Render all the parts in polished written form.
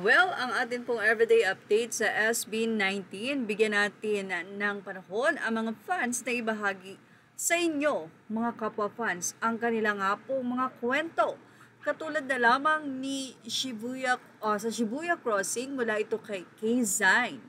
Well, ang atin pong everyday update sa SB19, bigyan natin ng panahon ang mga fans na ibahagi sa inyo, mga kapwa fans, ang kanila nga pong mga kwento. Katulad na lamang ni sa Shibuya Crossing mula ito kay K-Zine.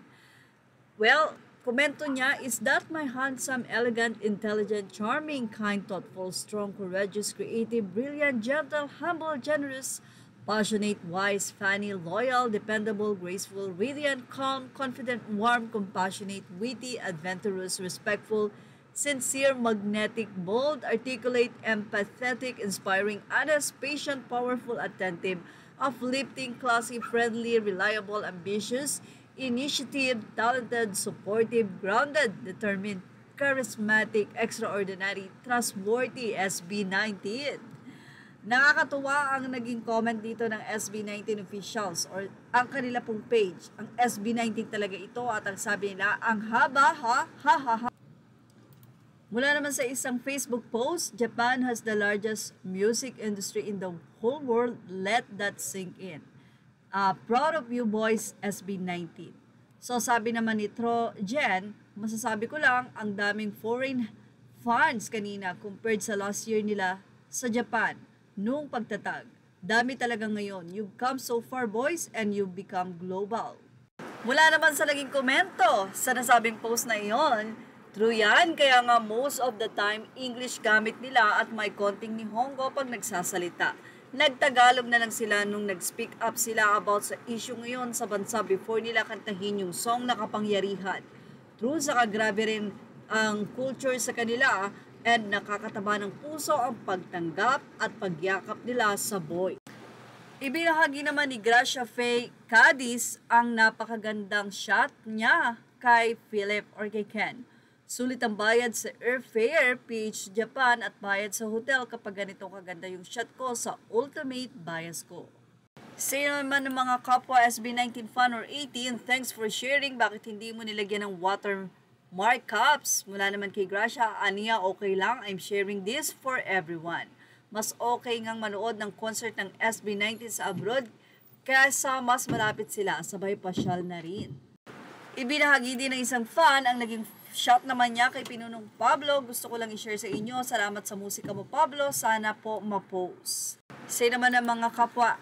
Well, komento niya, is that my handsome, elegant, intelligent, charming, kind, thoughtful, strong, courageous, creative, brilliant, gentle, humble, generous, passionate, wise, funny, loyal, dependable, graceful, radiant, calm, confident, warm, compassionate, witty, adventurous, respectful, sincere, magnetic, bold, articulate, empathetic, inspiring, honest, patient, powerful, attentive, uplifting, classy, friendly, reliable, ambitious, initiative, talented, supportive, grounded, determined, charismatic, extraordinary, trustworthy, SB19. Nakakatuwa ang naging comment dito ng SB19 officials or ang kanila pong page. Ang SB19 talaga ito at ang sabi nila, ang haba ha, ha ha ha. Mula naman sa isang Facebook post, Japan has the largest music industry in the whole world. Let that sink in. Proud of you boys, SB19. So sabi naman ni Jen, masasabi ko lang, ang daming foreign fans kanina compared sa last year nila sa Japan. Nung pagtatag, dami talaga ngayon. You've come so far, boys, and you've become global. Mula naman sa naging komento sa nasabing post na iyon, true yan, kaya nga most of the time, English gamit nila at may konting Nihongo pag nagsasalita. Nagtagalog na lang sila nung nag-speak up sila about sa issue ngayon sa bansa before nila kantahin yung song na kapangyarihan. True, saka grabe rin ang culture sa kanila, and nakakataba ng puso ang pagtanggap at pagyakap nila sa boy. Ibinahagi naman ni Gracia Faye Cadiz ang napakagandang shot niya kay Philip or kay Ken. Sulit ang bayad sa airfare, PH Japan at bayad sa hotel kapag ganito kaganda yung shot ko sa ultimate bias ko. Sa naman ng mga kapwa SB19 fan or 18, thanks for sharing. Bakit hindi mo nilagyan ng watermark cups? Mula naman kay Gracia, aniya okay lang, I'm sharing this for everyone. Mas okay ngang manood ng concert ng SB19 sa abroad kaysa mas malapit sila, sabay pasyal na rin. Ibinahagi din ng isang fan ang naging shot naman niya kay Pinunong Pablo. Gusto ko lang i-share sa inyo. Salamat sa musika mo, Pablo. Sana po ma-post. Say naman ng mga kapwa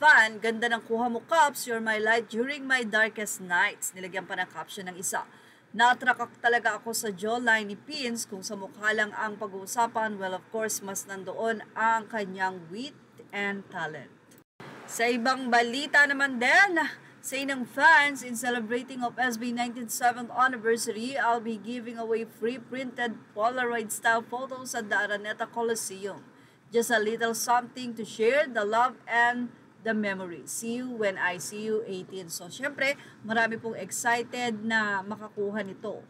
fan, ganda ng kuha mo, Cups. You're my light during my darkest nights. Nilagyan pa ng caption ng isa. Na-attract talaga ako sa jawline ni Pins. Kung sa mukha lang ang pag-uusapan, well, of course, mas nandoon ang kanyang wit and talent. Sa ibang balita naman din, sa inang fans, in celebrating of SB19's 7th anniversary, I'll be giving away free printed Polaroid-style photos at the Araneta Coliseum. Just a little something to share the love and the memory. See you when I see you, 18. So, syempre, marami pong excited na makakuha nito.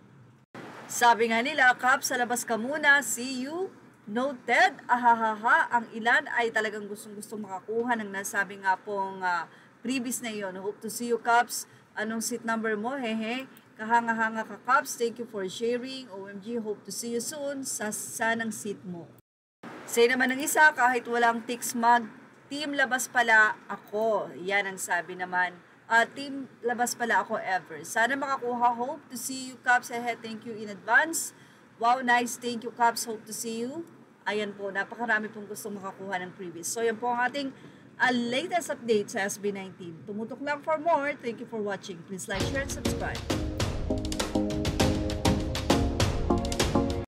Sabi nga nila, Kap, sa labas ka muna, see you. Noted, ahahaha, ang ilan ay talagang gustong-gustong makakuha ng nasabi nga pong previous na iyon. Hope to see you, Kaps. Anong seat number mo? Hehe. Kahanga-hanga ka, Kaps. Thank you for sharing. OMG, hope to see you soon sa sanang seat mo. Say naman ng isa, kahit walang tics mag, team labas pala ako. Yan ang sabi naman. Team labas pala ako ever. Sana makakuha. Hope to see you, Kaps. Ahead. Thank you in advance. Wow, nice. Thank you, Kaps. Hope to see you. Ayan po, napakarami pong gustong makakuha ng previous. So, yan po ang ating latest update sa SB19. Tumutok lang for more. Thank you for watching. Please like, share, and subscribe.